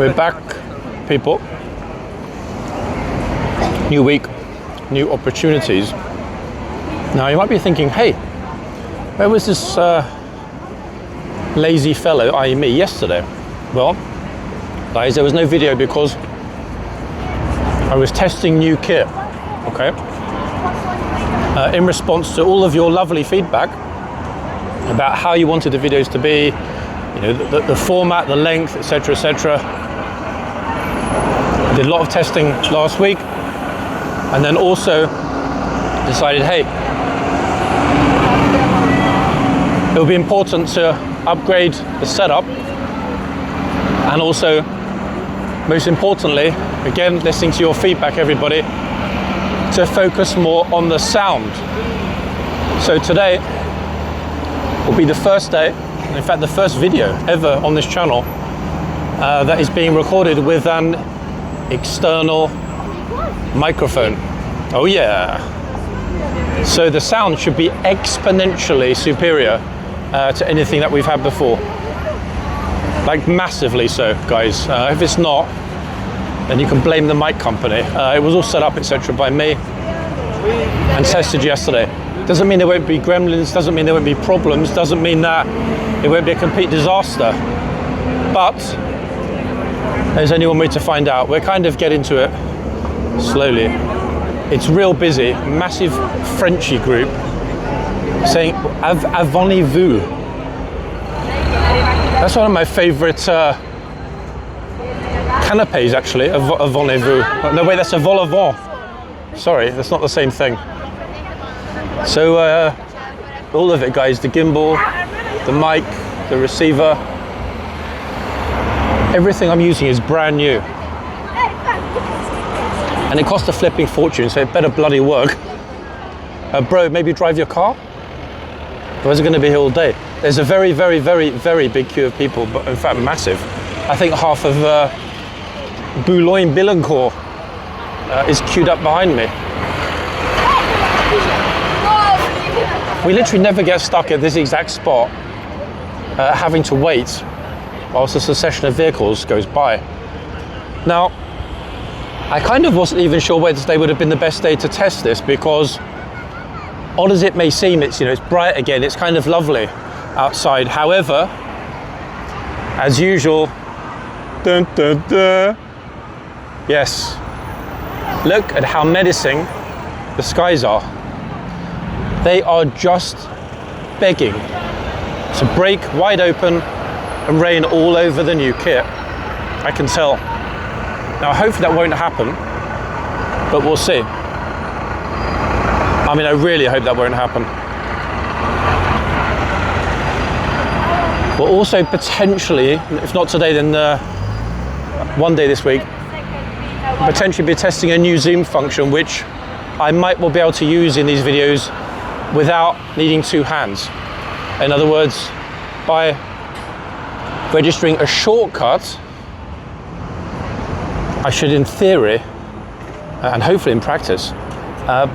We're back, people. New week, new opportunities. Now you might be thinking, hey, where was this lazy fellow, i.e. me, yesterday? Well, guys, there was no video because I was testing new kit, okay? In response to all of your lovely feedback about how you wanted the videos to be, you know, the format, the length, etc., etc. I did a lot of testing last week, and then also decided, hey, it would be important to upgrade the setup, and also, most importantly, again, listening to your feedback, everybody, to focus more on the sound. So today will be the first day, in fact the first video ever on this channel that is being recorded with an external microphone. Oh yeah. So the sound should be exponentially superior to anything that we've had before. Like massively so, guys. If it's not, then you can blame the mic company. It was all set up, etc. by me and tested yesterday. Doesn't mean there won't be gremlins, doesn't mean there won't be problems, doesn't mean that it won't be a complete disaster. But there's only one way to find out. We're kind of getting to it slowly. It's real busy, massive Frenchy group saying avonnez-vous. That's one of my favorite canapes, actually, avonnez-vous. No, wait, that's a vol au vent. Sorry, that's not the same thing. So, all of it, guys, the gimbal, the mic, the receiver, everything I'm using is brand new. And it cost a flipping fortune, so it better bloody work. Bro, maybe drive your car? Otherwise, we're going to be here all day. There's a very, very, very, very big queue of people, but in fact, massive. I think half of Boulogne-Billancourt is queued up behind me. We literally never get stuck at this exact spot, having to wait whilst a succession of vehicles goes by. Now, I kind of wasn't even sure whether today would have been the best day to test this, because odd as it may seem, it's, you know, it's bright again, it's kind of lovely outside. However, as usual, dun, dun, dun, yes, look at how menacing the skies are. They are just begging to break wide open and rain all over the new kit. I can tell. Now, hopefully that won't happen, but we'll see. I mean, I really hope that won't happen. We'll also potentially, if not today, then one day this week, potentially be testing a new Zoom function, which I might well be able to use in these videos without needing two hands. In other words, by registering a shortcut, I should, in theory, and hopefully in practice,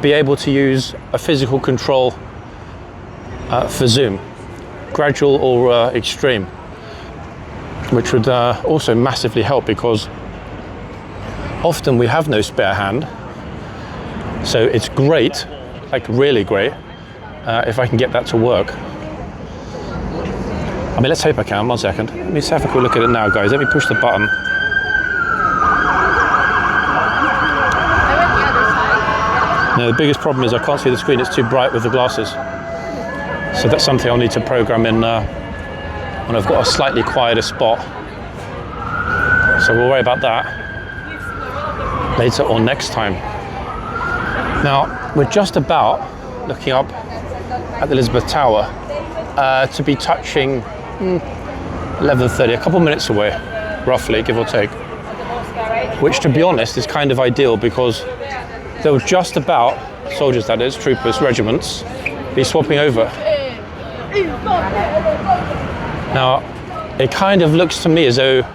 be able to use a physical control for Zoom, gradual or extreme, which would also massively help, because often we have no spare hand. So it's great, like really great, if I can get that to work. I mean, let's hope I can. 1 second. Let me have a quick look at it now, guys. Let me push the button. Now, the biggest problem is I can't see the screen. It's too bright with the glasses. So that's something I'll need to program in when I've got a slightly quieter spot. So we'll worry about that later or next time. Now, we're just about looking up at the Elizabeth Tower to be touching 11:30, a couple minutes away, roughly, give or take. Which, to be honest, is kind of ideal, because they'll just about, soldiers that is, troopers, regiments, be swapping over. Now, it kind of looks to me as though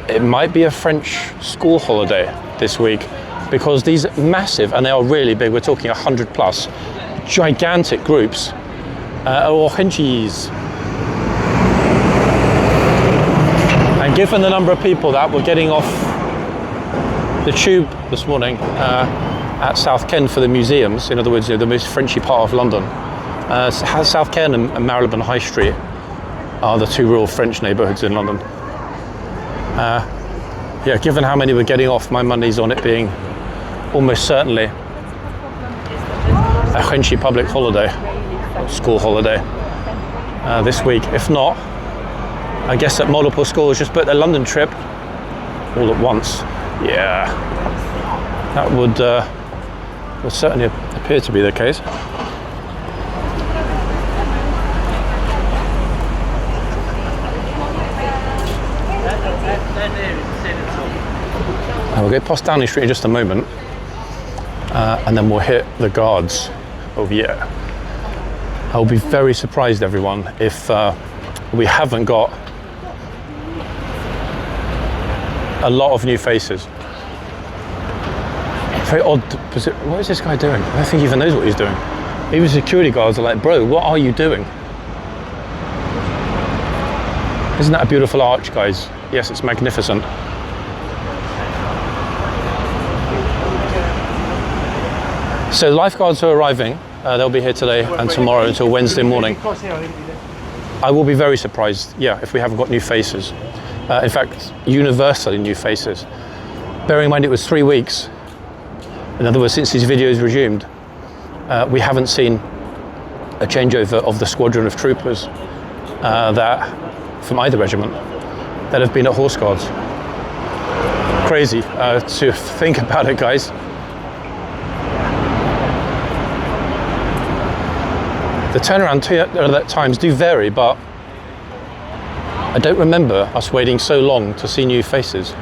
it might be a French school holiday this week, because these massive, and they are really big, we're talking 100 plus, gigantic groups, oranges. given the number of people that were getting off the tube this morning at South Ken for the museums, in other words, the most Frenchy part of London, South Ken and Marylebone High Street are the two real French neighbourhoods in London. Yeah, given how many were getting off, my money's on it being almost certainly a Frenchy public holiday, or school holiday, this week. If not, I guess that multiple schools just booked their London trip all at once. Yeah, that would certainly appear to be the case. We'll go past Downing Street in just a moment, and then we'll hit the guards over here. I'll be very surprised, everyone, if we haven't got a lot of new faces. Very odd. What is this guy doing? I don't think he even knows what he's doing. Even security guards are like, bro, what are you doing? Isn't that a beautiful arch, guys? Yes, it's magnificent. So the lifeguards are arriving. They'll be here today and tomorrow until Wednesday morning. I will be very surprised, yeah, if we haven't got new faces. In fact, universally new faces. Bearing in mind it was 3 weeks. In other words, since these videos resumed, we haven't seen a changeover of the squadron of troopers that, from either regiment, that have been at Horse Guards. Crazy to think about it, guys. The turnaround times do vary, but I don't remember us waiting so long to see new faces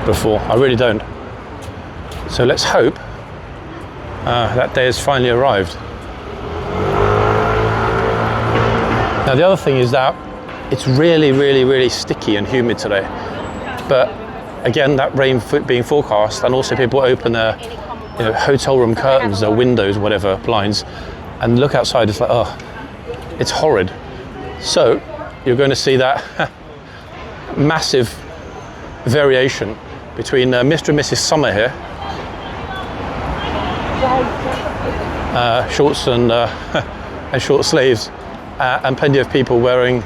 before. I really don't. So let's hope that day has finally arrived. Now the other thing is that it's really, really, really sticky and humid today. But again, that rain being forecast, and also people open their hotel room curtains, their windows, whatever, blinds, and look outside, it's like, oh, it's horrid. So you're going to see that massive variation between Mr. and Mrs. Summer here, shorts and short sleeves, and plenty of people wearing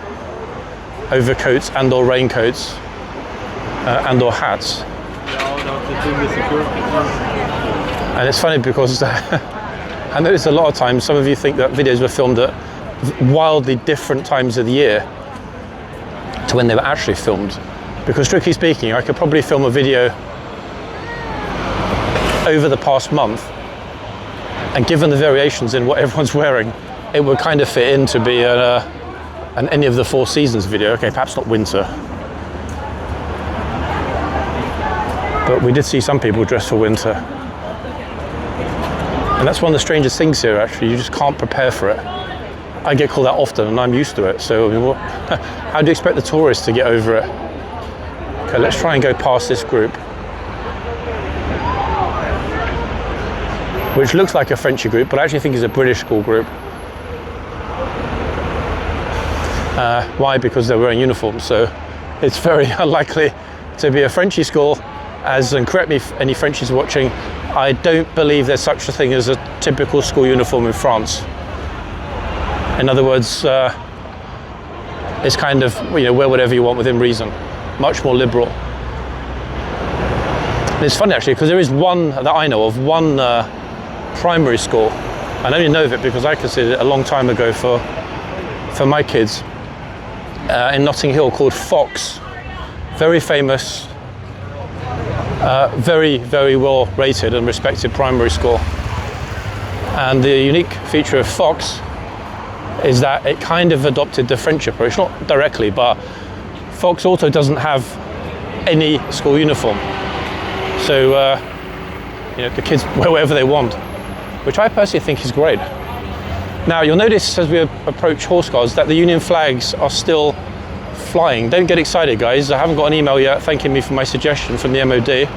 overcoats and or raincoats and or hats. And it's funny because I noticed a lot of times some of you think that videos were filmed at wildly different times of the year to when they were actually filmed. Because strictly speaking, I could probably film a video over the past month, and given the variations in what everyone's wearing, it would kind of fit in to be an any of the 4 seasons video. Okay, perhaps not winter. But we did see some people dressed for winter. And that's one of the strangest things here, actually. You just can't prepare for it. I get called out often and I'm used to it. So how do you expect the tourists to get over it? Okay, let's try and go past this group, which looks like a Frenchy group, but I actually think is a British school group. Why? Because they're wearing uniforms. So it's very unlikely to be a Frenchy school, and correct me if any Frenchies watching, I don't believe there's such a thing as a typical school uniform in France. In other words, it's kind of, wear whatever you want within reason. Much more liberal. And it's funny actually, because there is one that I know of, one primary school. I only know of it because I considered it a long time ago for my kids in Notting Hill, called Fox. Very famous, very, very well rated and respected primary school. And the unique feature of Fox is that it kind of adopted the French approach, not directly, but Fox also doesn't have any school uniform. So, the kids wear whatever they want, which I personally think is great. Now, you'll notice as we approach Horse Guards that the Union flags are still flying. Don't get excited, guys. I haven't got an email yet thanking me for my suggestion from the MOD.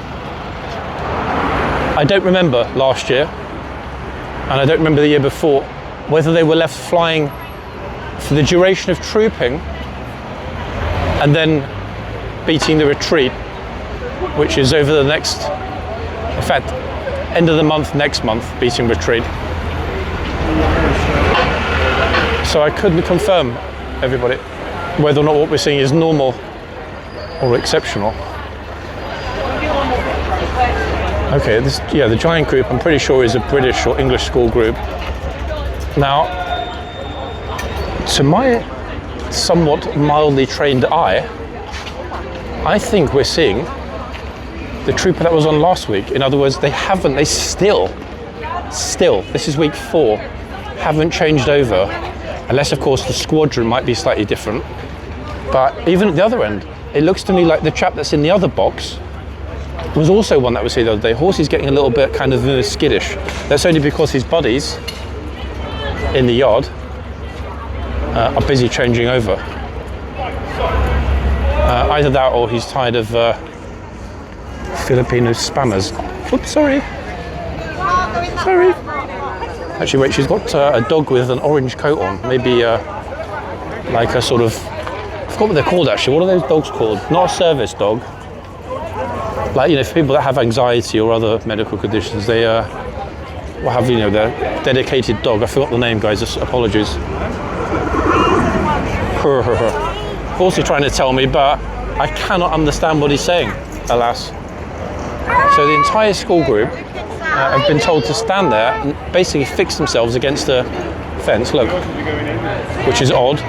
I don't remember last year, and I don't remember the year before, whether they were left flying for the duration of trooping and then beating the retreat, which is over the next, in fact, end of the month, next month, beating retreat. So I couldn't confirm, everybody, whether or not what we're seeing is normal or exceptional. Okay, the giant group, I'm pretty sure is a British or English school group. Now, to my somewhat mildly trained eye, I think we're seeing the trooper that was on last week. In other words, they still, this is week 4, haven't changed over, unless of course the squadron might be slightly different. But even at the other end, it looks to me like the chap that's in the other box was also one that was here the other day. Horsey's getting a little bit kind of skittish. That's only because his buddies in the yard are busy changing over. Either that or he's tired of Filipino spammers. Oops, sorry. Actually, wait, she's got a dog with an orange coat on. Maybe like a sort of, I forgot what they're called actually. What are those dogs called? Not a service dog. Like, you know, for people that have anxiety or other medical conditions, they will have, you know, their dedicated dog. I forgot the name, guys, apologies. Also trying to tell me, but I cannot understand what he's saying, alas. So the entire school group have been told to stand there and basically fix themselves against the fence, look, which is odd.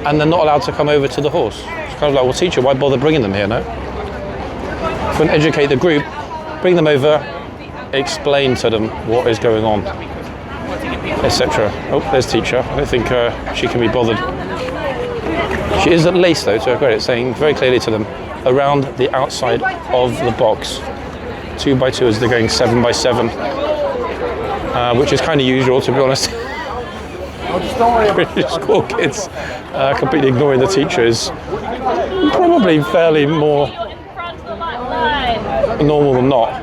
And they're not allowed to come over to the horse. It's kind of like, well, teacher, why bother bringing them here, no? If we educate the group, bring them over, explain to them what is going on, etc. Oh, there's teacher. I don't think she can be bothered. She is at least, though, to her credit, saying very clearly to them, around the outside of the box. 2 by 2 as they're going 7 by 7, which is kind of usual, to be honest. British school kids completely ignoring the teachers. Probably fairly more normal than not.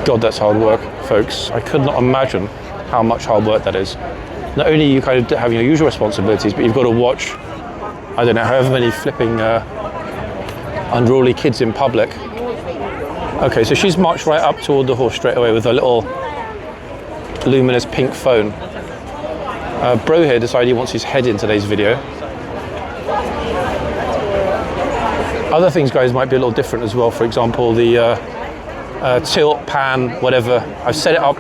God, that's hard work, folks. I could not imagine how much hard work that is. Not only are you kind of having your usual responsibilities, but you've got to watch, I don't know, however many flipping unruly kids in public. Okay, so she's marched right up toward the horse straight away with her little luminous pink phone. Bro here decided he wants his head in today's video. Other things, guys, might be a little different as well. For example, the tilt, pan, whatever. I've set it up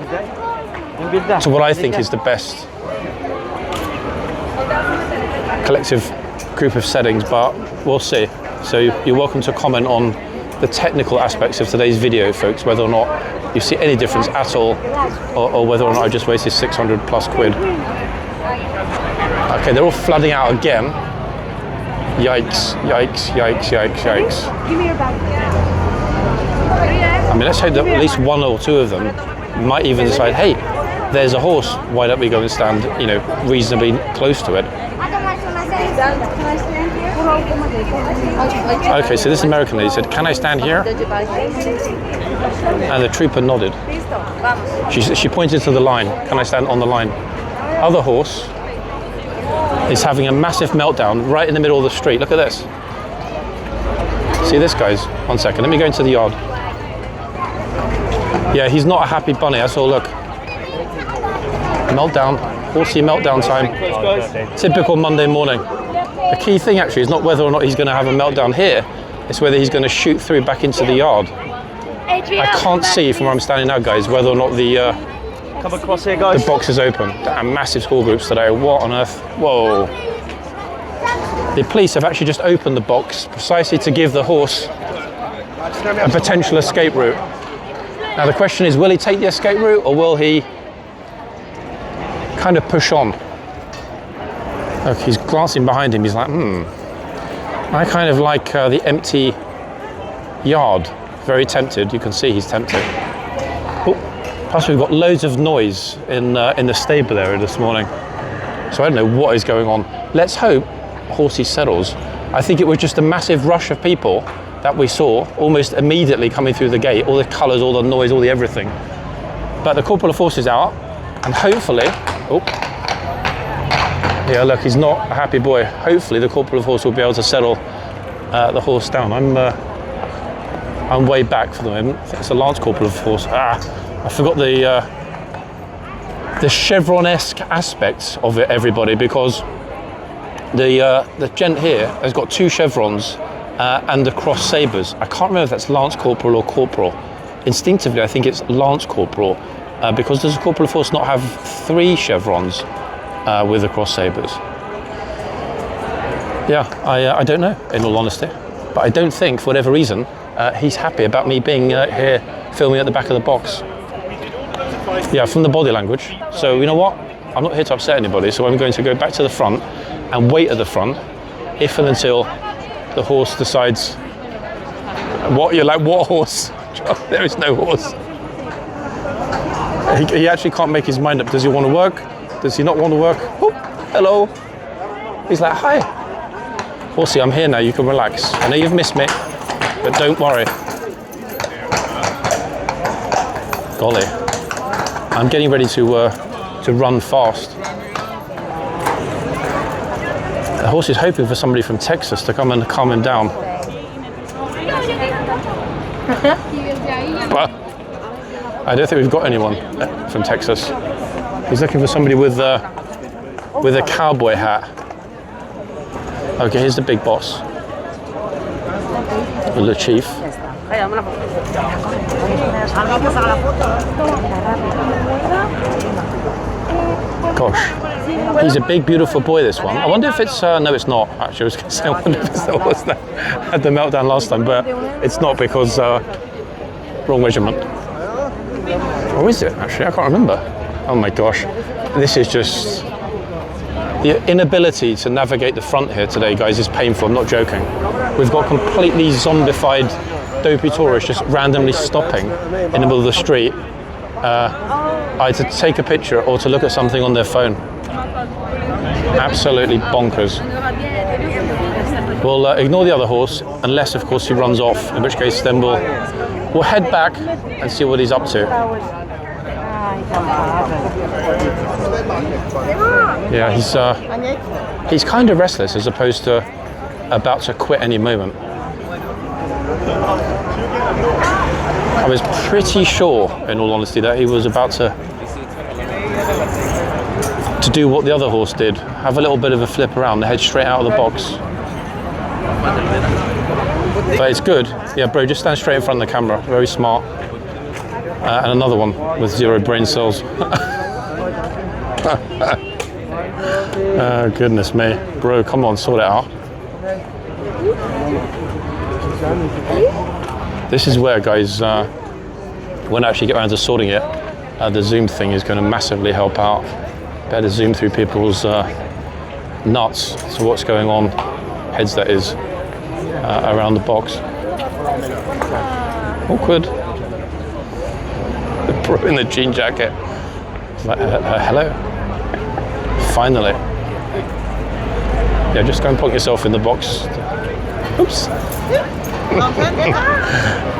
to what I think is the best collective group of settings, but we'll see. So you're welcome to comment on the technical aspects of today's video, folks, whether or not you see any difference at all, or whether or not I just wasted 600 plus quid. Okay, they're all flooding out again. Yikes, yikes, yikes, yikes, yikes. Give me your bag. I mean, let's hope that at least 1 or 2 of them might even decide, hey, there's a horse, why don't we go and stand, you know, reasonably close to it. Okay, so this American lady said, can I stand here? And the trooper nodded. She pointed to the line, can I stand on the line? Other horse is having a massive meltdown right in the middle of the street. Look at this. See this, guys? 1 second, let me go into the yard. Yeah, he's not a happy bunny, that's all, look. Meltdown, horsey meltdown time. Typical Monday morning. The key thing actually is not whether or not he's going to have a meltdown here, it's whether he's going to shoot through back into the yard. I can't see from where I'm standing now, guys, whether or not the come across here, guys. The box is open. Damn, massive school groups today. What on earth? Whoa. The police have actually just opened the box precisely to give the horse a potential escape route. Now the question is, will he take the escape route or will he kind of push on? Look, he's glancing behind him. He's like, I kind of like the empty yard. Very tempted. You can see he's tempted. Oh, plus we've got loads of noise in the stable area this morning. So I don't know what is going on. Let's hope Horsey settles. I think it was just a massive rush of people that we saw almost immediately coming through the gate. All the colours, all the noise, all the everything. But the corporal of force is out, and hopefully, Yeah, look, he's not a happy boy. Hopefully the corporal of horse will be able to settle the horse down. I'm way back for the moment. I think it's a lance corporal of horse. I forgot the chevron-esque aspects of it, everybody, because the gent here has got 2 chevrons and the cross sabres. I can't remember if that's lance corporal or corporal. Instinctively, I think it's lance corporal because does a corporal of horse not have 3 chevrons with the cross sabres? Yeah, I don't know, in all honesty, but I don't think, for whatever reason, he's happy about me being here filming at the back of the box. Yeah, from the body language. So you know what? I'm not here to upset anybody, so I'm going to go back to the front and wait at the front if and until the horse decides. What? You're like, what horse? There is no horse. He actually can't make his mind up. Does he want to work? Does he not want to work? Oh, hello. He's like, hi. Horsey, I'm here now. You can relax. I know you've missed me, but don't worry. Golly. I'm getting ready to run fast. The horse is hoping for somebody from Texas to come and calm him down. Well, I don't think we've got anyone from Texas. He's looking for somebody with a cowboy hat. Okay, here's the big boss. The chief. Gosh, he's a big, beautiful boy, this one. I wonder if it's, no it's not, actually. I was going to say, I wonder if it's the horse that had the meltdown last time, but it's not because wrong measurement. Or is it, actually? I can't remember. Oh my gosh, this is just, the inability to navigate the front here today, guys, is painful. I'm not joking. We've got completely zombified dopey tourists just randomly stopping in the middle of the street, either to take a picture or to look at something on their phone. Absolutely bonkers. We'll ignore the other horse, unless of course he runs off, in which case then we'll head back and see what he's up to. Yeah, he's kind of restless as opposed to about to quit any moment. I was pretty sure, in all honesty, that he was about to do what the other horse did, have a little bit of a flip around, head straight out of the box. But it's good. Yeah, bro, just stand straight in front of the camera. Very smart. And another one with 0 brain cells. Oh, goodness me. Bro, come on, sort it out. This is where, guys, when I actually get around to sorting it, the zoom thing is going to massively help out. Better zoom through people's nuts to what's going on, heads that is, around the box. Awkward. The bro in the jean jacket. It's like, hello? Finally. Yeah, just go and plonk yourself in the box. Oops.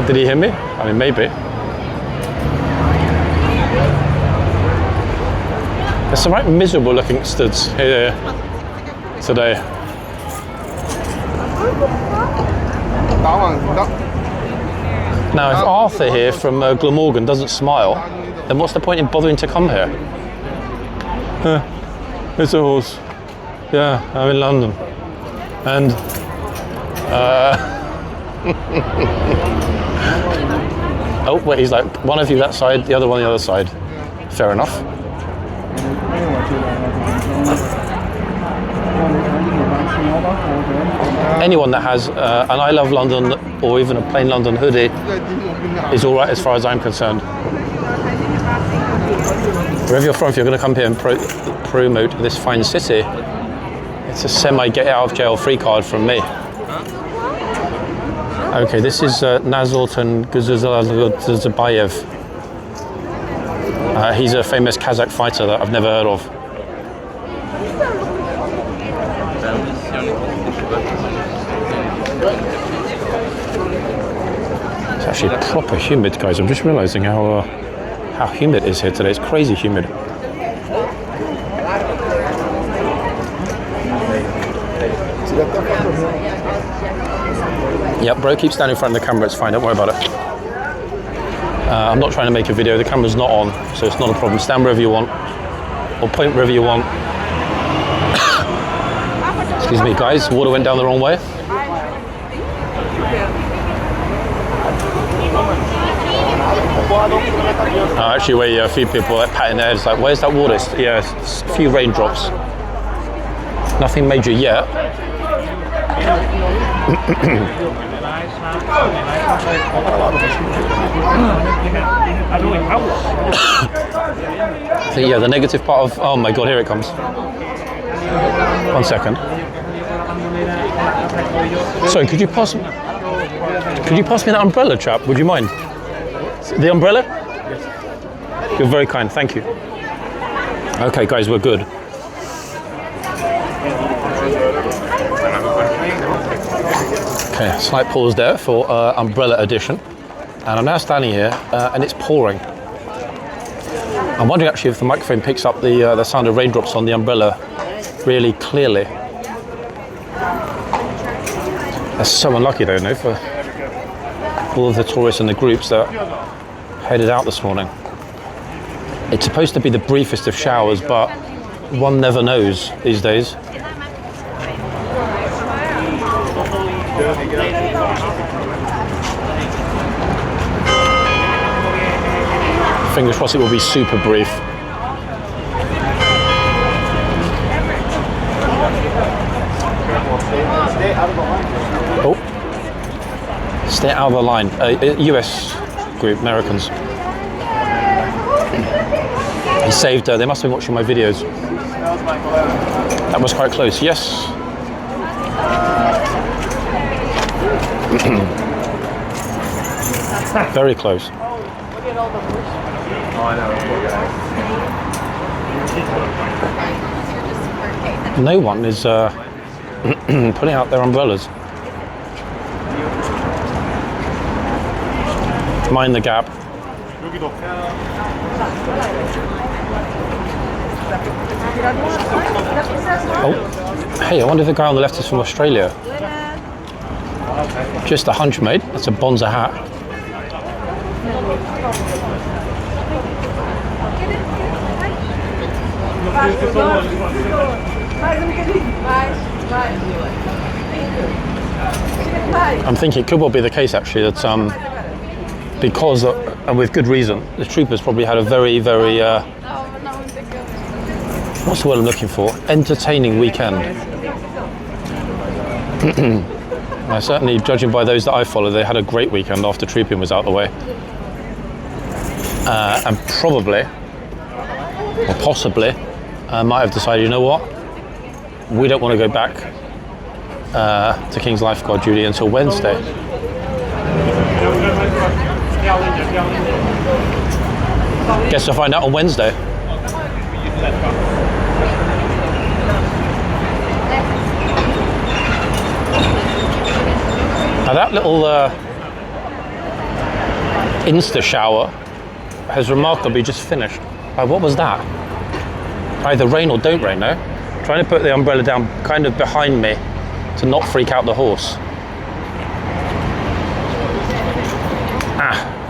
Did he hear me? I mean, maybe. There's some right miserable looking studs here today. Now, if Arthur here from Glamorgan doesn't smile, then what's the point in bothering to come here? It's a horse. Yeah, I'm in London. And oh, wait, he's like, one of you that side, the other one the other side. Fair enough. Anyone that has an I Love London or even a plain London hoodie is all right as far as I'm concerned. Wherever you're from, if you're going to come here and promote this fine city, it's a semi-get out of jail free card from me. Okay, this is Nazarton Guzulazabayev. He's a famous Kazakh fighter that I've never heard of. It's actually proper humid, guys. I'm just realising how humid it is here today. It's crazy humid. Yep, bro, keep standing in front of the camera, it's fine, don't worry about it. I'm not trying to make a video, the camera's not on, so it's not a problem. Stand wherever you want, or point wherever you want. Excuse me, guys, water went down the wrong way. Actually, where a few people like patting their heads, like, where's that water? Yeah, it's a few raindrops. Nothing major yet. So yeah, the negative part of, oh my god, here it comes. 1 second. Sorry, could you pass me that umbrella, chap? Would you mind? The umbrella? Yes. You're very kind, thank you. Okay, guys, we're good. Okay, slight pause there for umbrella edition. And I'm now standing here and it's pouring. I'm wondering actually if the microphone picks up the sound of raindrops on the umbrella really clearly. That's so unlucky though, no, for all of the tourists and the groups that headed out this morning. It's supposed to be the briefest of showers, but one never knows these days. Fingers crossed it will be super brief. Oh, stay out of the line. US group, Americans. He saved her. They must have been watching my videos. That was quite close. Yes. Very close. No one is putting out their umbrellas. Mind the gap. Oh, hey, I wonder if the guy on the left is from Australia. Just a hunch, mate. That's a Bonza hat. I'm thinking it could well be the case actually that because, and with good reason, the troopers probably had a very, very, what's the word I'm looking for? Entertaining weekend. Certainly, judging by those that I follow, they had a great weekend after trooping was out the way. And probably, or possibly, might have decided, you know what? We don't want to go back to King's Lifeguard duty until Wednesday. Guess I'll find out on Wednesday. Now that little Insta shower has remarkably just finished. What was that? Either rain or don't rain, no? Trying to put the umbrella down kind of behind me to not freak out the horse.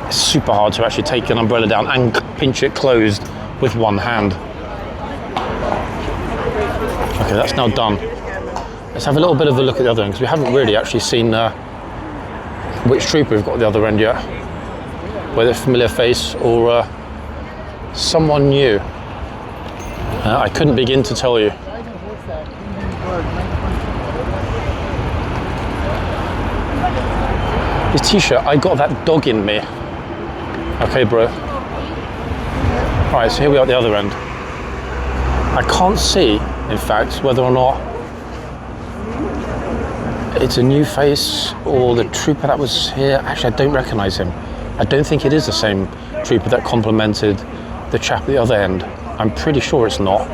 It's super hard to actually take an umbrella down and pinch it closed with one hand. Okay, that's now done. Let's have a little bit of a look at the other end, because we haven't really actually seen which trooper we've got at the other end yet. Whether a familiar face or someone new. I couldn't begin to tell you. His t-shirt, I got that dog in me. Okay, bro. Alright, so here we are at the other end. I can't see, in fact, whether or not it's a new face or the trooper that was here. Actually, I don't recognise him. I don't think it is the same trooper that complimented the chap at the other end. I'm pretty sure it's not.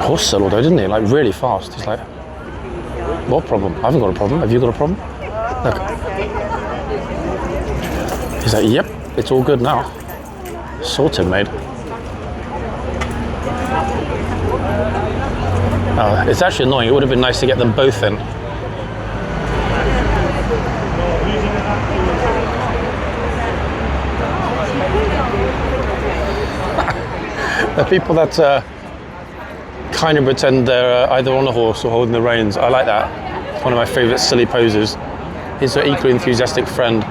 Horse settled though, didn't he? Like really fast. He's like, what problem? I haven't got a problem. Have you got a problem? Look. He's like, yep, it's all good now. Sorted, mate. It's actually annoying. It would have been nice to get them both in. The people that kind of pretend they're either on a horse or holding the reins, I like that. It's one of my favourite silly poses. He's an equally enthusiastic friend.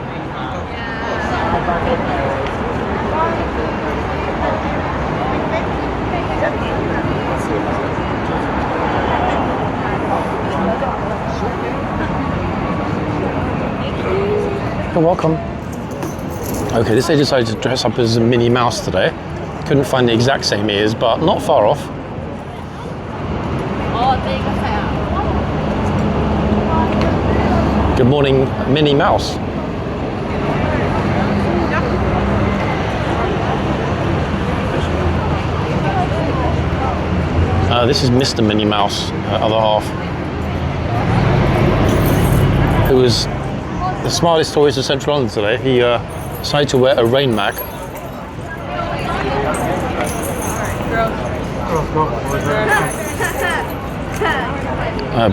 You're welcome. Okay, this lady decided to dress up as a Minnie Mouse today. Couldn't find the exact same ears, but not far off. Good morning, Minnie Mouse. This is Mr. Minnie Mouse, other half, who was the smartest tourist of Central London today. He decided to wear a rain mac.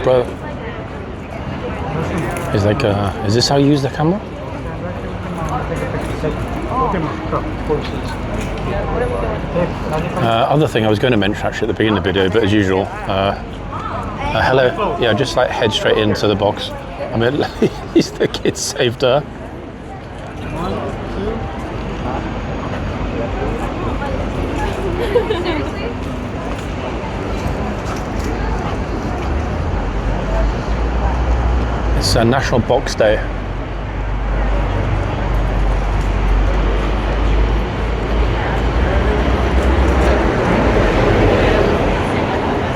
Bro, is like, is this how you use the camera? Other thing I was going to mention actually at the beginning of the video, but as usual, hello, yeah, just like head straight into the box. I mean, at least the kids saved her. It's National Box Day.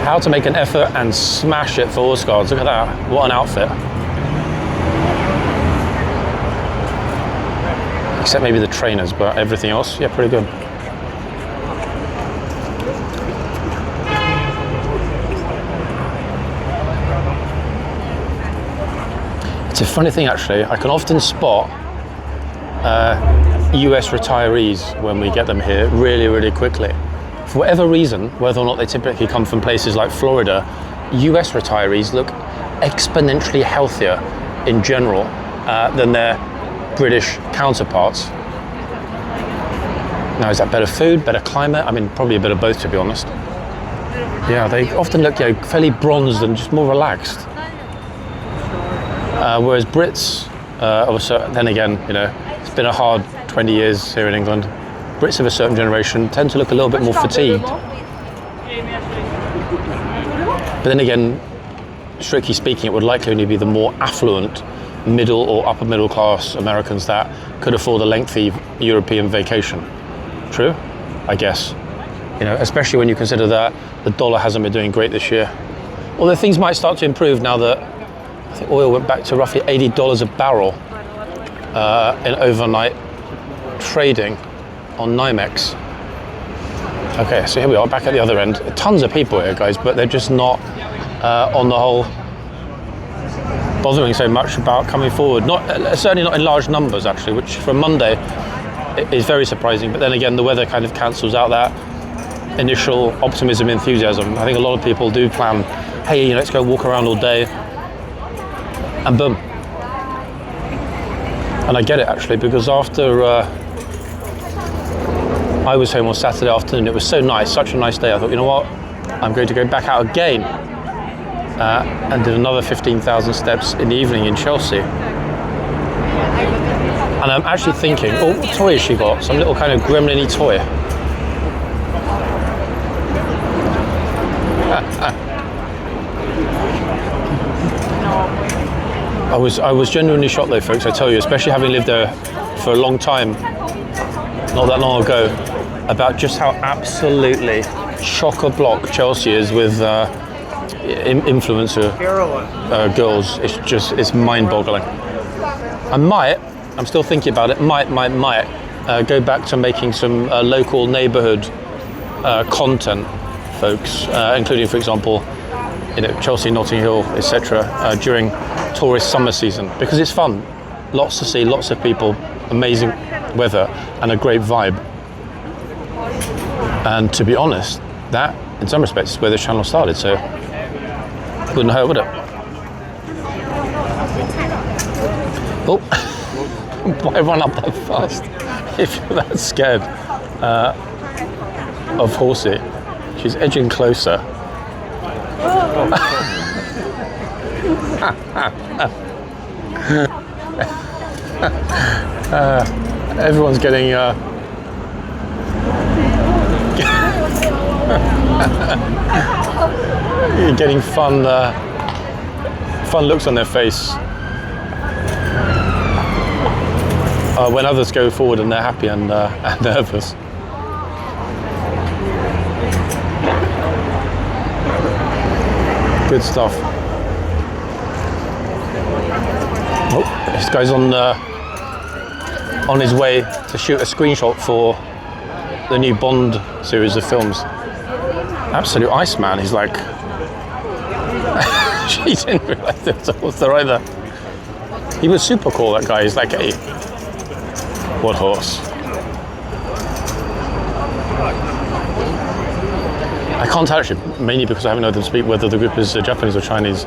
How to make an effort and smash it for horse guards. Look at that. What an outfit. Except maybe the trainers, but everything else, yeah, pretty good. It's a funny thing actually, I can often spot US retirees when we get them here really, really quickly. For whatever reason, whether or not they typically come from places like Florida, US retirees look exponentially healthier in general than their British counterparts. Now, is that better food, better climate? I mean, probably a bit of both, to be honest. Yeah, they often look, you know, fairly bronzed and just more relaxed. Whereas Brits, also, then again, you know, it's been a hard 20 years here in England. Brits of a certain generation tend to look a little bit more fatigued. But then again, strictly speaking, it would likely only be the more affluent middle or upper middle class Americans that could afford a lengthy European vacation. True? I guess. You know, especially when you consider that the dollar hasn't been doing great this year. Although things might start to improve now that I think oil went back to roughly $80 a barrel in overnight trading on NYMEX. Okay, so here we are back at the other end. Tons of people here, guys, but they're just not on the whole bothering so much about coming forward. Certainly not in large numbers, actually, which for Monday is very surprising. But then again, the weather kind of cancels out that initial optimism, enthusiasm. I think a lot of people do plan, hey, you know, let's go walk around all day, and boom. And I get it actually, because after I was home on Saturday afternoon, it was so nice, such a nice day. I thought, you know what, I'm going to go back out again and did another 15,000 steps in the evening in Chelsea. And I'm actually thinking, oh, what toy has she got? Some little kind of gremlin-y toy. I was genuinely shocked though, folks, I tell you, especially having lived there for a long time, not that long ago, about just how absolutely chock-a-block Chelsea is with influencer girls. It's mind-boggling. I'm still thinking about it, might go back to making some local neighbourhood content, folks, including, for example, you know, Chelsea, Notting Hill, etc., during tourist summer season, because it's fun. Lots to see, lots of people, amazing weather, and a great vibe. And to be honest, that, in some respects, is where the channel started. So Wouldn't hurt, would it? Oh, why run up that fast if you're that scared of Horsey? She's edging closer. Everyone's getting getting fun looks on their face when others go forward and they're happy and nervous. Good stuff. Oh, this guy's on his way to shoot a screenshot for the new Bond series of films. Absolute Iceman. He's like, she didn't realise there was a horse there either. He was super cool, that guy. He's like, hey, what horse? I can't tell actually, mainly because I haven't heard them speak whether the group is Japanese or Chinese.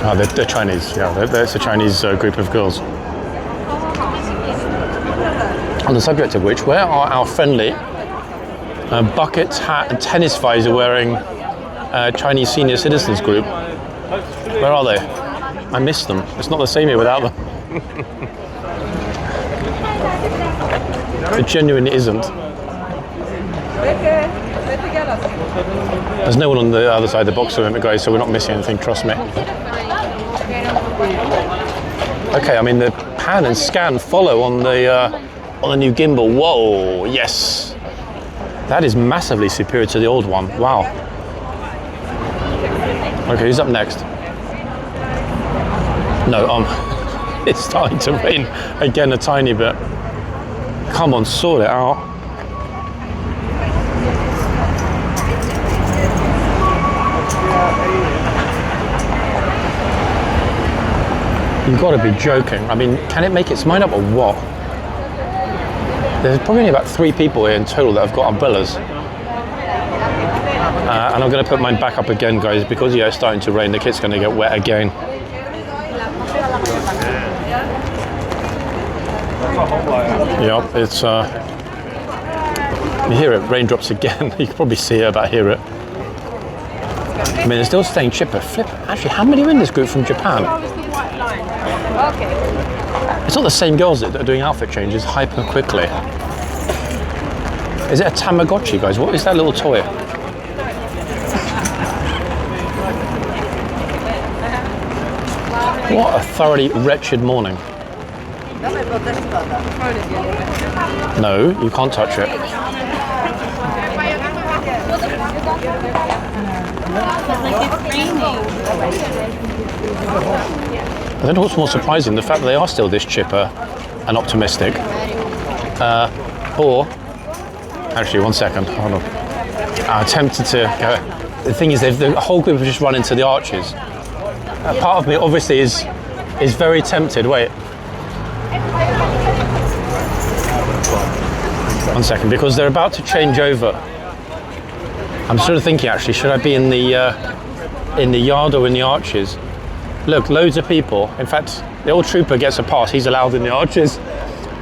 Oh, they're Chinese, yeah, it's a Chinese group of girls. On the subject of which, where are our friendly bucket, hat and tennis visor wearing Chinese senior citizens group? Where are they? I miss them. It's not the same here without them. It genuinely isn't. There's no one on the other side of the box room, guys, so we're not missing anything, trust me. Okay, I mean the pan and scan follow on the new gimbal. Whoa, yes. That is massively superior to the old one. Wow. Okay, who's up next? No, it's starting to rain again a tiny bit. Come on, sort it out. You've got to be joking. I mean, can it make its mind up or what? There's probably only about 3 people here in total that have got umbrellas. And I'm going to put mine back up again, guys, because yeah, it's starting to rain. The kit's going to get wet again. Yep, it's you hear it, raindrops again. You can probably see it, but hear it. I mean, they're still staying chipper. Flip. Actually, how many are in this group from Japan? It's not the same girls that are doing outfit changes hyper quickly. Is it a Tamagotchi, guys? What is that little toy? What a thoroughly wretched morning. No, you can't touch it. I don't know what's more surprising, the fact that they are still this chipper and optimistic. Or, actually, one second, hold on. I attempted to go. The thing is, the whole group have just run into the arches. Part of me, obviously, is very tempted. Wait. One second, because they're about to change over. I'm sort of thinking, actually, should I be in the yard or in the arches? Look, loads of people. In fact, the old trooper gets a pass. He's allowed in the arches.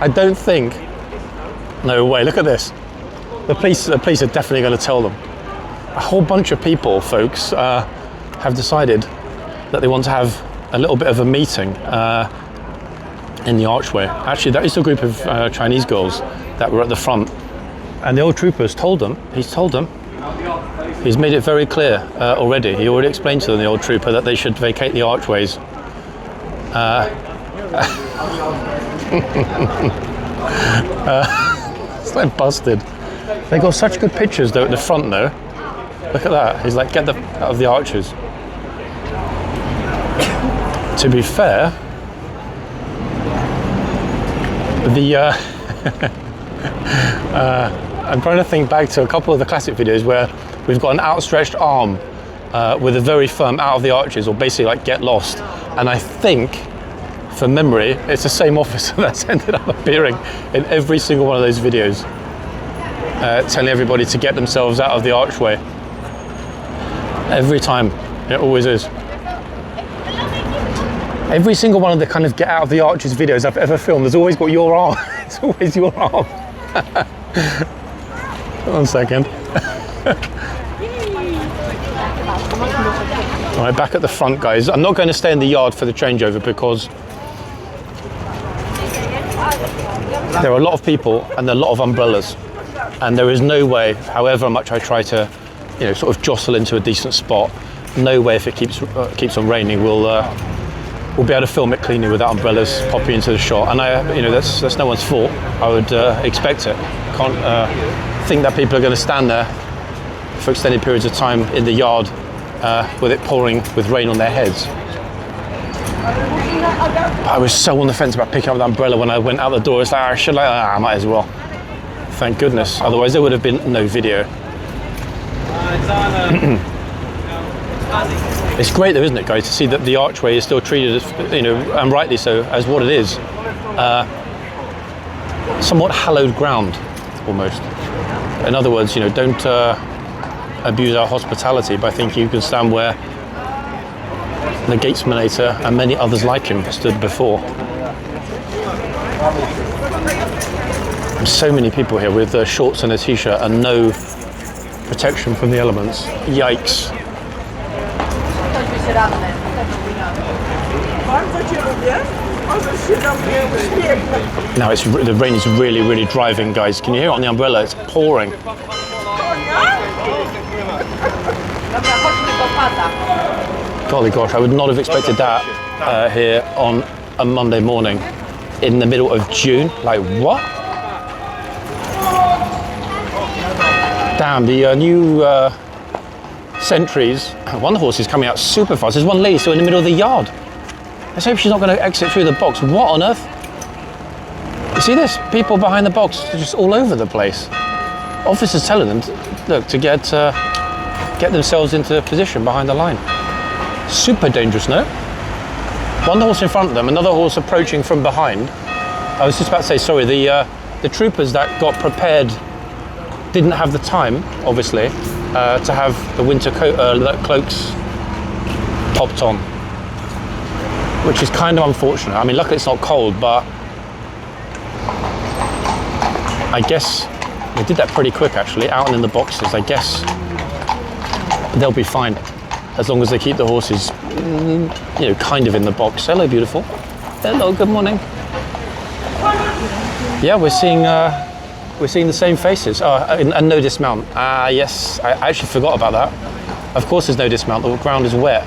I don't think. No way. Look at this. The police are definitely going to tell them. A whole bunch of people, folks, have decided that they want to have a little bit of a meeting in the archway. Actually, that is a group of Chinese girls that were at the front, and the old trooper's told them. He's told them. He's made it very clear already. He already explained to them, the old trooper, that they should vacate the archways. It's like busted. They got such good pictures though at the front though. Look at that. He's like, get out of the arches. To be fair, I'm trying to think back to a couple of the classic videos where we've got an outstretched arm with a very firm out of the arches, or basically like get lost. And I think from memory, it's the same officer that's ended up appearing in every single one of those videos, telling everybody to get themselves out of the archway. Every time, it always is. Every single one of the kind of get out of the arches videos I've ever filmed has always got your arm. It's always your arm. 1 second. All right, back at the front, guys. I'm not going to stay in the yard for the changeover because there are a lot of people and a lot of umbrellas, and there is no way, however much I try to, sort of jostle into a decent spot, no way if it keeps on raining we'll be able to film it cleanly without umbrellas popping into the shot. And that's no one's fault. I would expect it. Can't think that people are going to stand there for extended periods of time in the yard with it pouring with rain on their heads. I was so on the fence about picking up the umbrella when I went out the door. It's like, I might as well. Thank goodness. Otherwise there would have been no video. It's great though, isn't it, guys, to see that the archway is still treated as, and rightly so, as what it is. Somewhat hallowed ground, almost. In other words, don't abuse our hospitality by thinking you can stand where the Gatesmanator and many others like him stood before. There's so many people here with shorts and a t-shirt and no protection from the elements. Yikes. Now the rain is really, really driving, guys. Can you hear it on the umbrella? It's pouring. Golly gosh, I would not have expected that here on a Monday morning in the middle of June. Like, what? Damn, the new Sentries, one horse is coming out super fast. There's one lady still in the middle of the yard. Let's hope she's not going to exit through the box. What on earth? You see this? People behind the box are just all over the place. Officers telling them, to get themselves into position behind the line. Super dangerous, no? One horse in front of them, another horse approaching from behind. I was just about to say, sorry, the troopers that got prepared didn't have the time, obviously, to have the winter cloaks popped on, which is kind of unfortunate. I mean, luckily it's not cold, but I guess they did that pretty quick, actually, out and in the boxes. I guess they'll be fine as long as they keep the horses, kind of in the box. Hello, beautiful. Hello, good morning. Yeah, we're seeing the same faces. And no dismount. Yes, I actually forgot about that. Of course there's no dismount, the ground is wet.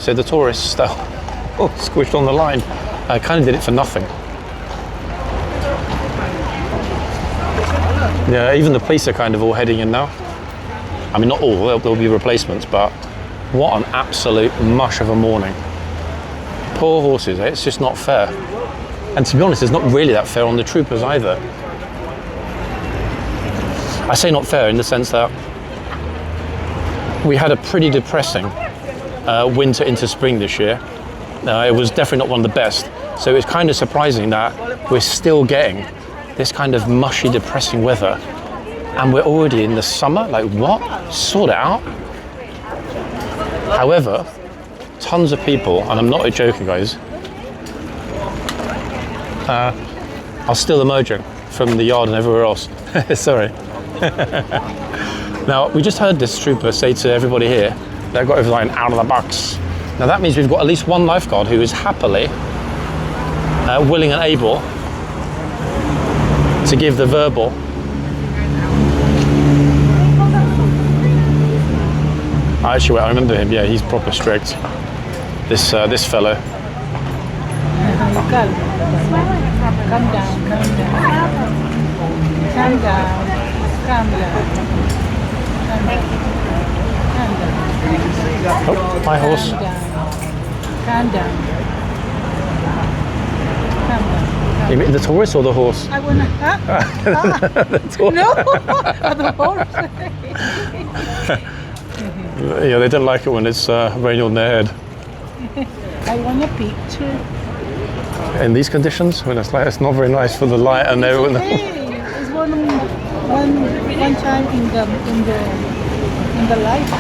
So the tourists are squished on the line. I kind of did it for nothing. Yeah, even the police are kind of all heading in now. I mean, not all, there'll be replacements, but what an absolute mush of a morning. Poor horses, it's just not fair. And to be honest, it's not really that fair on the troopers either. I say not fair in the sense that we had a pretty depressing winter into spring this year. It was definitely not one of the best. So it's kind of surprising that we're still getting this kind of mushy, depressing weather. And we're already in the summer? Like, what? Sort it out. However, tons of people, and I'm not joking, guys, are still emerging from the yard and everywhere else. Sorry. Now, we just heard this trooper say to everybody here, they've got over the line, out of the box. Now that means we've got at least one lifeguard who is happily willing and able to give the verbal. Actually, I remember him. Yeah, he's proper strict. This fellow. Calm down. Oh, my horse. Calm down. You mean the tourist or the horse? I wanna. The tourist. No, the horse. Yeah, they don't like it when it's raining on their head. I want a picture. in these conditions, when it's like it's not very nice for the light and everyone. Hey, it's one time in the life.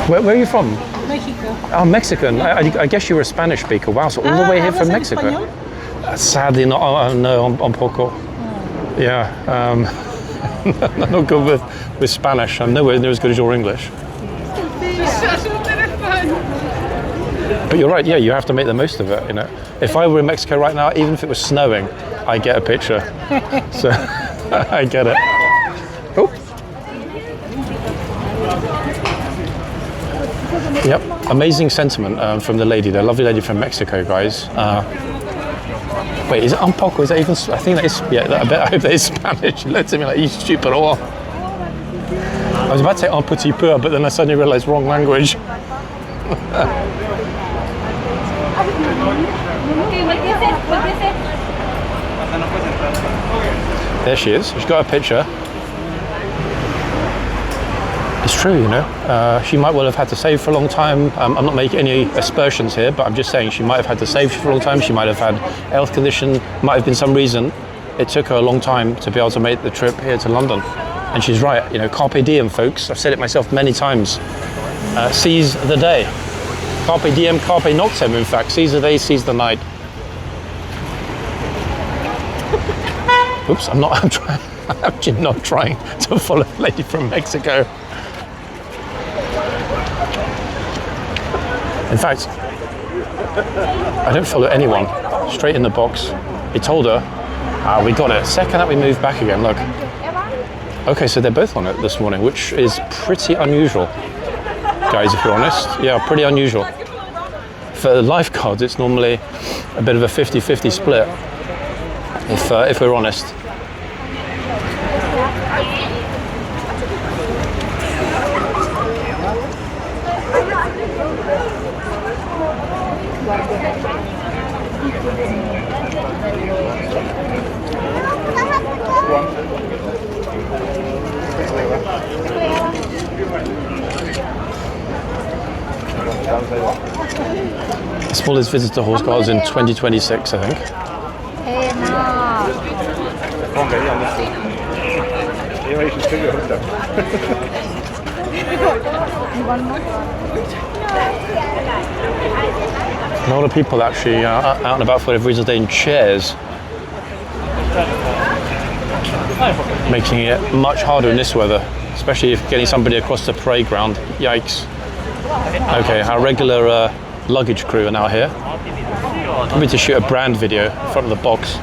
Where are you from? Mexico. Oh, Mexican. I guess you're a Spanish speaker. Wow, so all the way here from Mexico. Español? Sadly, not. No, un poco. Yeah, not good with Spanish. I'm nowhere near as good as your English. But you're right. Yeah, you have to make the most of it. You know, if I were in Mexico right now, even if it was snowing, I get a picture. So I get it. Oh. Yep, amazing sentiment from the lady, the lovely lady from Mexico, guys. Wait, is it un poco? Is that even? I think that is. Yeah, I hope that is Spanish. She looked at me like, "You stupid or?" I was about to say un petit peu, but then I suddenly realised wrong language. There she is. She's got a picture. It's true, you know. She might well have had to save for a long time. I'm not making any aspersions here, but I'm just saying she might have had to save for a long time. She might have had health condition. Might have been some reason it took her a long time to be able to make the trip here to London. And she's right. You know, carpe diem, folks. I've said it myself many times. Seize the day. Carpe diem, carpe noctem. In fact, seize the day, seize the night. Oops, I'm actually not trying to follow the lady from Mexico. In fact, I don't follow anyone. Straight in the box. He told her, we got it. Second that we moved back again, look. Okay, so they're both on it this morning, which is pretty unusual. Guys, if you're honest. Yeah, pretty unusual. For lifeguards, it's normally a bit of a 50-50 split, if we're honest. Smallest visitor horse guards in 2026, I think. A lot of people actually out and about for whatever reason they're in chairs, making it much harder in this weather, especially if getting somebody across the parade ground. Yikes. Okay, our regular luggage crew are now here. I'm going to shoot a brand video in front of the box.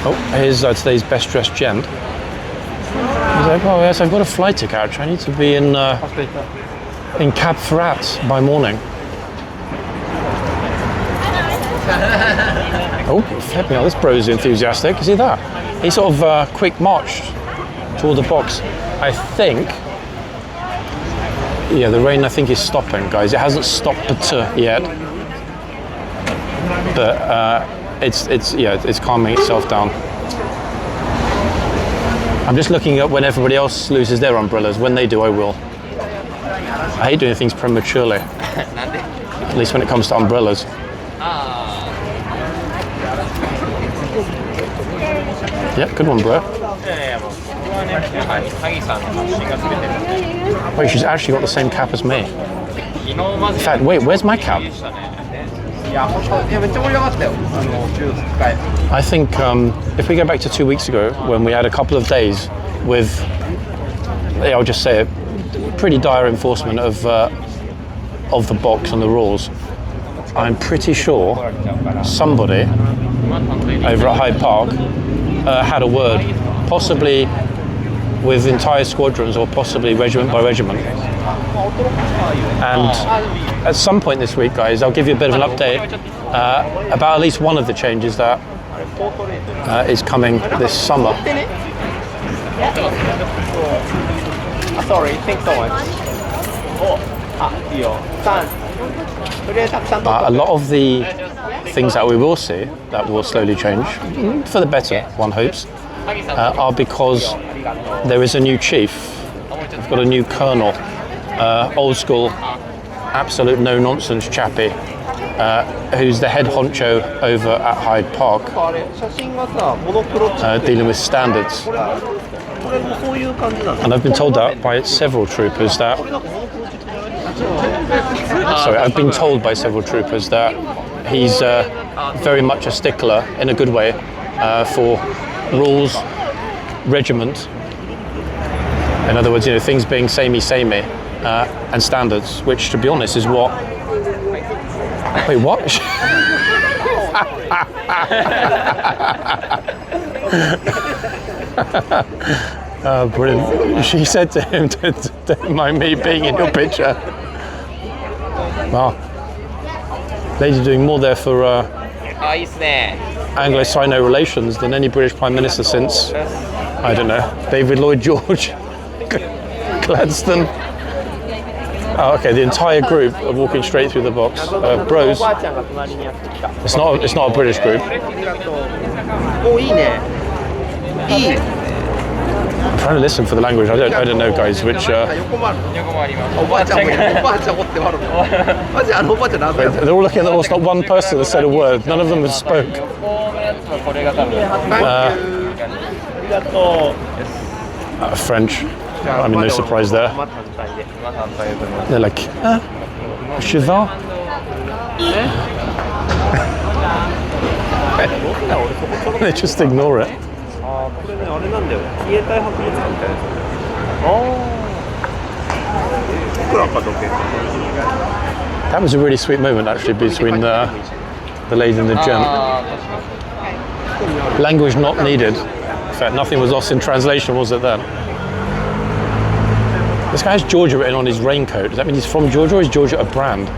Oh, here's today's best dressed gent. He's like, oh yes, I've got a flight to catch. I need to be in Cap Ferrat by morning. Oh, flipping out, this bro's enthusiastic. You see that? He sort of quick marched toward the box. I think, yeah, the rain I think is stopping, guys. It hasn't stopped yet, but it's calming itself down. I'm just looking at when everybody else loses their umbrellas. When they do, I will. I hate doing things prematurely, at least when it comes to umbrellas. Yeah, good one, bro. Wait, she's actually got the same cap as me. In fact, wait, where's my cap? I think if we go back to 2 weeks ago when we had a couple of days with, I'll just say it, pretty dire enforcement of the box and the rules, I'm pretty sure somebody over at Hyde Park had a word, possibly with entire squadrons or possibly regiment by regiment. And at some point this week, guys, I'll give you a bit of an update about at least one of the changes that is coming this summer. Sorry, thanks so much. A lot of the things that we will see that will slowly change, for the better, one hopes, are because there is a new chief got a new colonel, old school, absolute no-nonsense chappie, who's the head honcho over at Hyde Park, あれ写真がさモノクロ dealing with standards. これもそういう感じなんだ And I've been told that by several troopers that. Sorry, I've been told by several troopers that he's very much a stickler, in a good way, for rules, regiment. In other words, things being samey, and standards, which, to be honest, is what. Wait, what? Brilliant. She said to him, don't mind me being in your picture. Wow. Lady doing more there for あいいっすね Anglo-Sino relations than any British Prime Minister since, I don't know, David Lloyd George, Gladstone. Oh, okay, the entire group are walking straight through the box. Bros, おばあちゃんが隣にやってきた it's not a British group. おいいねいい I'm trying to listen for the language. I don't know, guys. Which 横もあるおばあちゃんもいるおばあちゃん持ってもあるマジおばあちゃんなんだよ they're all looking at the horse. Not one person has said a word. None of them have spoke. これが多分ありがとう French. I mean, no surprise there. また反対でまた反対で They're like, cheval. They just ignore it. あこれねあれなんだよ自衛隊博物館みたいなやついくらか時計 That was a really sweet moment, actually, between the lady and the gent. Language not needed. In fact, nothing was lost in translation, was it then? This guy has Georgia written on his raincoat. Does that mean he's from Georgia, or is Georgia a brand?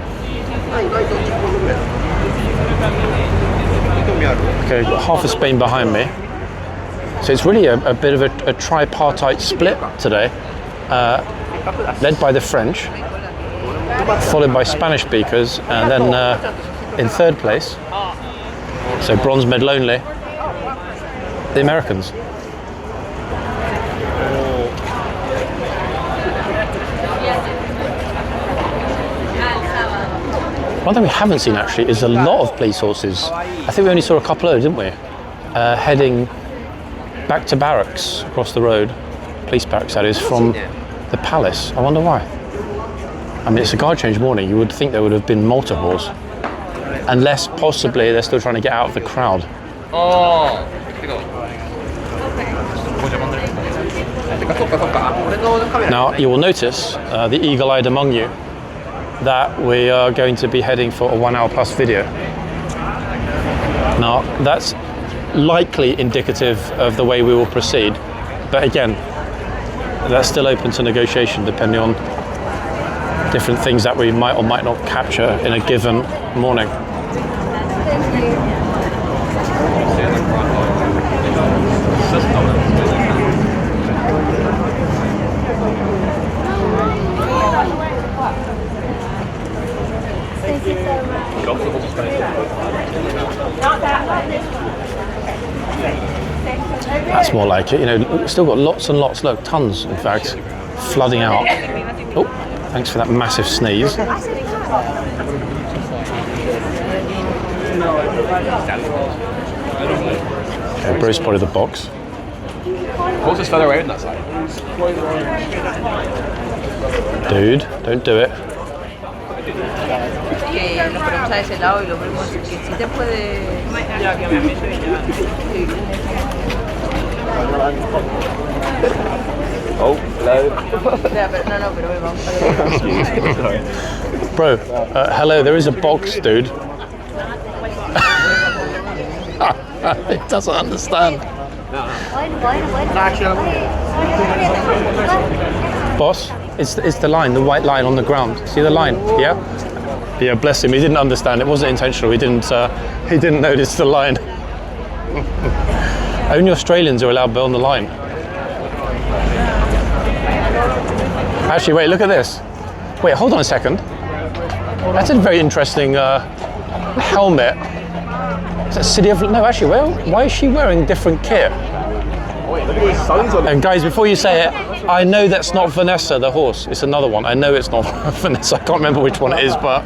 Okay, got half of Spain behind me. So it's really a bit of a tripartite split today, led by the French, followed by Spanish speakers, and then in third place, so bronze medal only, the Americans. One thing we haven't seen actually is a lot of police horses. I think we only saw a couple of, didn't we? Heading back to barracks across the road, police barracks that is, from the palace. I wonder why. I mean, it's a guard change morning. You would think there would have been multiples, unless possibly they're still trying to get out of the crowd. Now, you will notice, the eagle-eyed among you, that we are going to be heading for a 1 hour plus video. Now, that's likely indicative of the way we will proceed, but again, that's still open to negotiation depending on different things that we might or might not capture in a given morning. That's more like it, we've still got lots and lots, look, tons in fact, flooding out. Oh, thanks for that massive sneeze. Okay, bro spotted the box. Horse is further away on that side. Dude, don't do it. Que nos ponemos a ese lado y lo vemos que sí te puede... Oh, hello. Ya, pero no, pero vamos. Bro, hello, there is a box, dude. It doesn't understand. Boss, it's the line, the white line on the ground. See the line? Yeah? Yeah, bless him, he didn't understand. It wasn't intentional. He didn't notice the line. Only Australians are allowed on the line. Actually, wait, look at this. Wait, hold on a second. That's a very interesting helmet. Is that City of... No, actually, why is she wearing different kit? And guys, before you say it, I know that's not Vanessa, the horse. It's another one. I know it's not Vanessa. I can't remember which one it is, but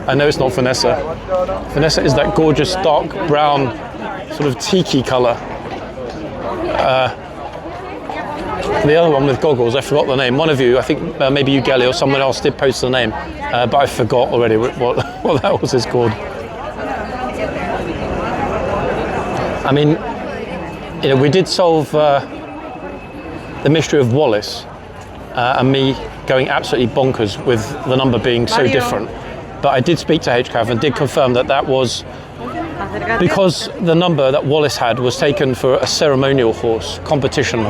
I know it's not Vanessa. Vanessa is that gorgeous dark brown, sort of tiki colour. The other one with goggles, I forgot the name. One of you, I think maybe you, Gelly, or someone else did post the name, but I forgot already what that horse is called. I mean, you know, we did solve the mystery of Wallace and me going absolutely bonkers with the number being so different. But I did speak to HCAV and did confirm that that was because the number that Wallace had was taken for a ceremonial horse, competition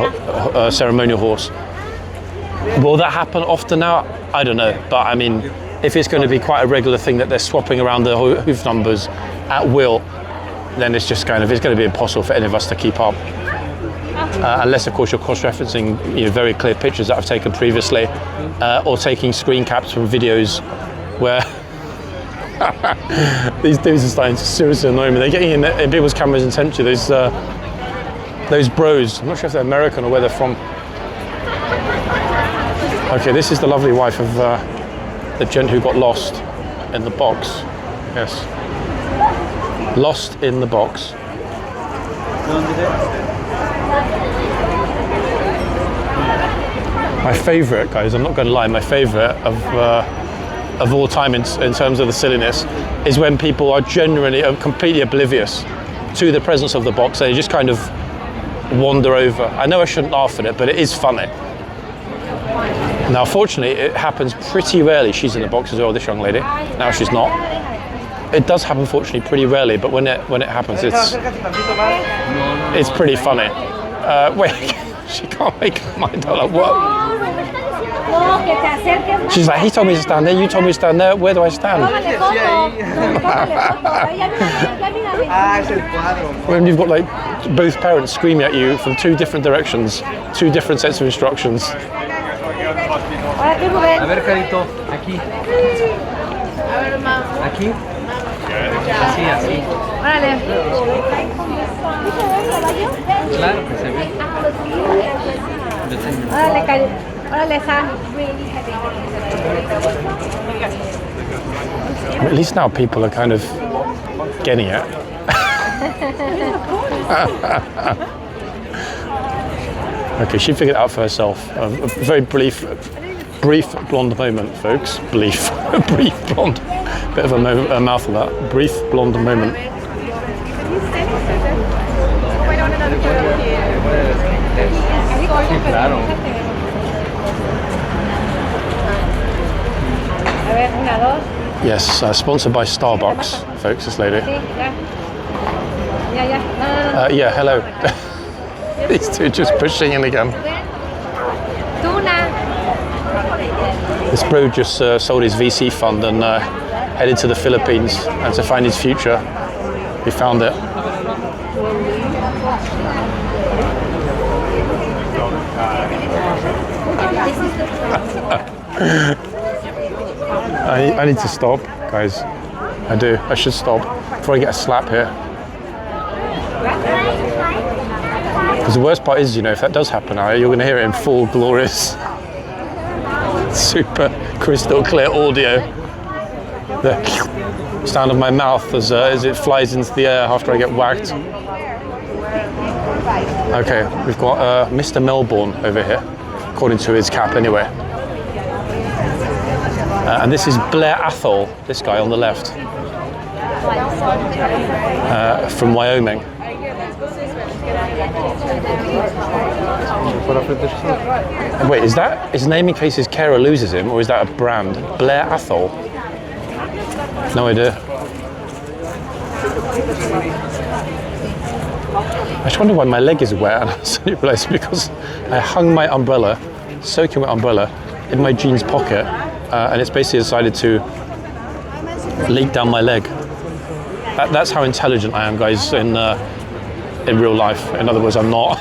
ceremonial horse. Will that happen often now? I don't know. But I mean, if it's going to be quite a regular thing that they're swapping around the hoof numbers at will, then it's just kind of, it's going to be impossible for any of us to keep up. Unless, of course, you're cross-referencing, you know, very clear pictures that I've taken previously, or taking screen caps from videos where these dudes are starting to seriously annoy me. They're getting in people's cameras intentionally. Those bros. I'm not sure if they're American or where they're from. Okay, this is the lovely wife of the gent who got lost in the box. Yes. Lost in the box. My favourite, guys, I'm not going to lie, my favourite of all time in terms of the silliness is when people are genuinely completely oblivious to the presence of the box. They just kind of wander over. I know I shouldn't laugh at it, but it is funny. Now, fortunately, it happens pretty rarely. She's in the box as well, this young lady. Now she's not. It does happen, fortunately, pretty rarely, but when it happens, it's pretty funny. Wait, she can't make her mind up. Like, what? She's like, he told me to stand there, you told me to stand there, where do I stand? When you've got like both parents screaming at you from two different directions, two different sets of instructions. A ver, Carito, aquí. Aquí. Así, así. Claro que se ve. Órale, Cari. Órale, Sam. At least now people are kind of getting it. Okay, she figured it out for herself. A very brief blonde moment, folks. Brief blonde. Bit of a mouthful that. Brief blonde moment. Sí, claro. Yes, sponsored by Starbucks, folks, this lady. Yeah, hello. These two just pushing in again. This bro just sold his VC fund and headed to the Philippines and to find his future. He found it. I need to stop, guys. I do. I should stop before I get a slap here. Because the worst part is, you know, if that does happen, you're going to hear it in full, glorious, super crystal clear audio. The sound of my mouth as it flies into the air after I get whacked. Okay, we've got Mr. Melbourne over here, according to his cap anyway. And this is Blair Athol, this guy on the left, from Wyoming. Wait, is that his name in case his carer loses him, or is that a brand? Blair Athol? No idea. I just wonder why my leg is wet, and I suddenly realised because I hung my umbrella, soaking wet umbrella, in my jeans pocket, and it's basically decided to leak down my leg. That's how intelligent I am, guys, in real life. In other words, I'm not.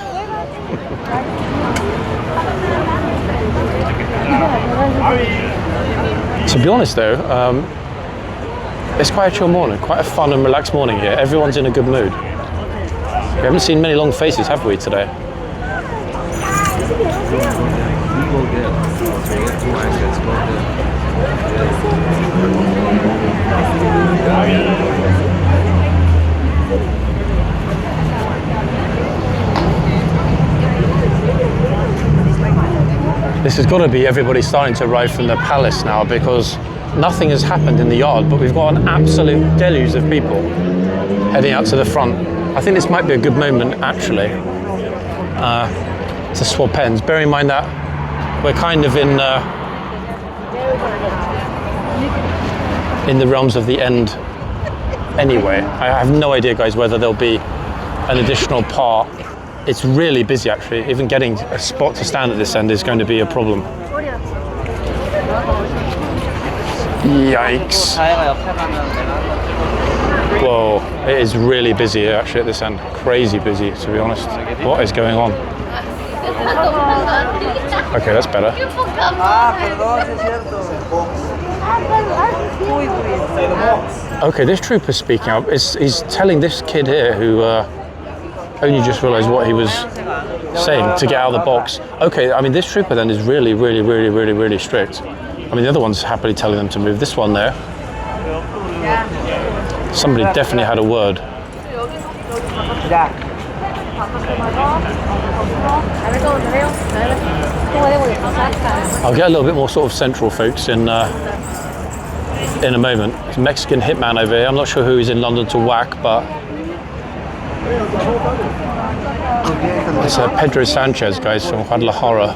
To be honest though, it's quite a chill morning, quite a fun and relaxed morning here. Everyone's in a good mood. We haven't seen many long faces, have we, today? go there. So let's go and let's go there. This has got to be everybody starting to arrive from the palace now, because nothing has happened in the yard, but we've got an absolute deluge of people heading out to the front. I think this might be a good moment, actually, to swap ends. Bear in mind that we're kind of in the realms of the end anyway. I have no idea, guys, whether there'll be an additional part. It's really busy, actually. Even getting a spot to stand at this end is going to be a problem. Yikes. Whoa, it is really busy here, actually, at this end. Crazy busy, to be honest. What is going on? Okay, that's better. Okay, this trooper's speaking up. He's telling this kid here who only just realised what he was saying to get out of the box. Okay, I mean, this trooper then is really, really, really, really, really strict. I mean, the other one's happily telling them to move. This one there, somebody definitely had a word. I'll get a little bit more sort of central, folks, in a moment. It's a Mexican hitman over here. I'm not sure who he's in London to whack, but it's Pedro Sanchez, guys, from Guadalajara.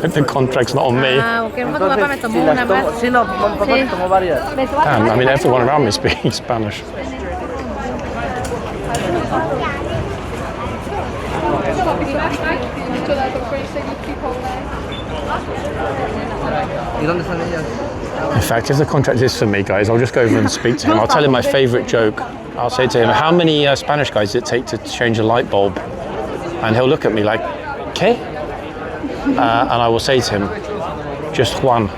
The contract's not on me. Ah, porque mi papá me tomó una más. Sí, no, mi papá te tomó varias. Damn, I mean, everyone around me is speaking Spanish. ¿Y dónde están ellas? In fact, if the contract is for me, guys, I'll just go over and speak to him. I'll tell him my favourite joke. I'll say to him, how many Spanish guys does it take to change a light bulb? And he'll look at me like, ¿qué? And I will say to him, just Juan.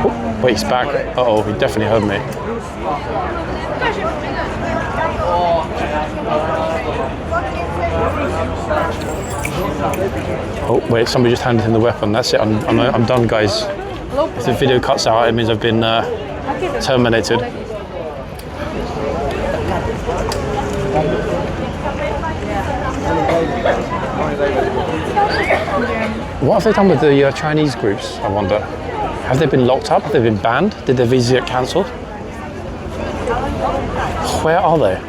Oh, wait, he's back. Uh-oh, he definitely heard me. Oh, wait, somebody just handed him the weapon. That's it, I'm done, guys. If the video cuts out, it means I've been terminated. What have they done with the Chinese groups, I wonder? Have they been locked up? Have they been banned? Did their visa get cancelled? Where are they?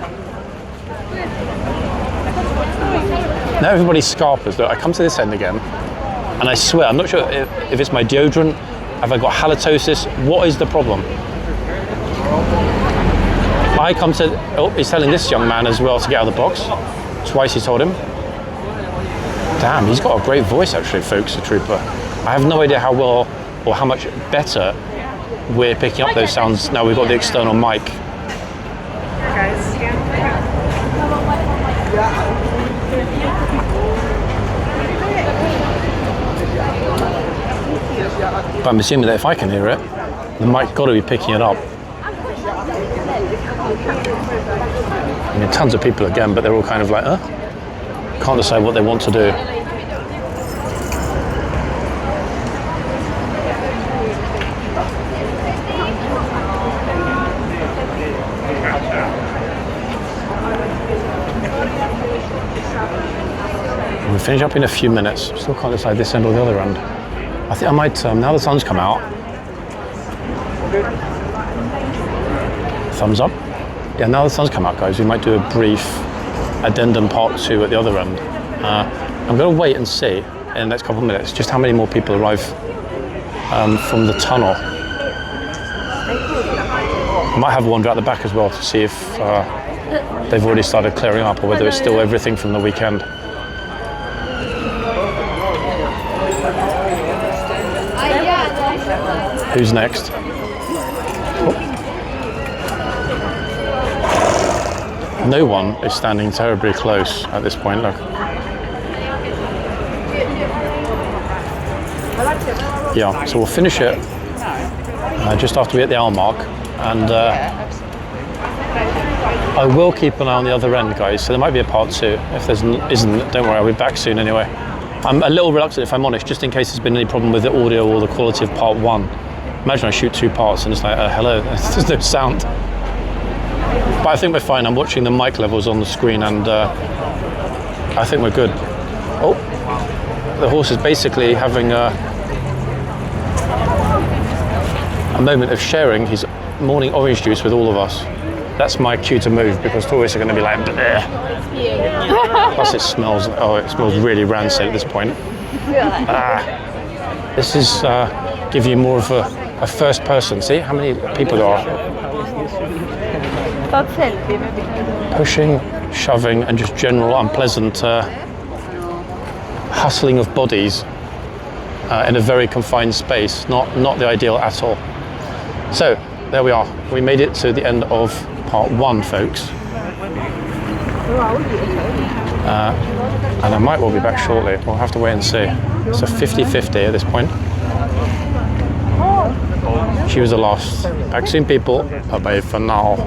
Now everybody's scarpers. Look, I come to this end again, and I swear, I'm not sure if it's my deodorant, have I got halitosis, what is the problem? I come to, oh, he's telling this young man as well to get out of the box. Twice he's told him. Damn, he's got a great voice actually, folks, the trooper. I have no idea how well or how much better we're picking up those sounds now we've got the external mic. But I'm assuming that if I can hear it, the mic's got to be picking it up. I mean, tons of people again, but they're all kind of like, can't decide what they want to do. We'll finish up in a few minutes. Still can't decide this end or the other end. I think I might, now the sun's come out. Thumbs up. Yeah, now the sun's come out, guys, we might do a brief addendum part 2 at the other end. I'm going to wait and see in the next couple of minutes just how many more people arrive from the tunnel. I might have a wander out the back as well to see if they've already started clearing up or whether it's still everything from the weekend. Who's next? Oh. No one is standing terribly close at this point, look. Yeah, so we'll finish it just after we hit the hour mark, and I will keep an eye on the other end, guys, so there might be a part 2. If there isn't, don't worry, I'll be back soon anyway. I'm a little reluctant, if I'm honest, just in case there's been any problem with the audio or the quality of part 1. Imagine I shoot 2 parts and it's like, hello, there's no sound. But I think we're fine. I'm watching the mic levels on the screen and I think we're good. Oh, the horse is basically having a moment of sharing his morning orange juice with all of us. That's my cue to move because tourists are going to be like, bleh. Plus it smells really rancid at this point. This is give you more of a first person. See how many people there are? Pushing, shoving, and just general unpleasant hustling of bodies in a very confined space. Not the ideal at all. So there we are. We made it to the end of part 1, folks. And I might well be back shortly. We'll have to wait and see. It's a 50-50 at this point. She was the last. Back soon, people. Bye-bye for now.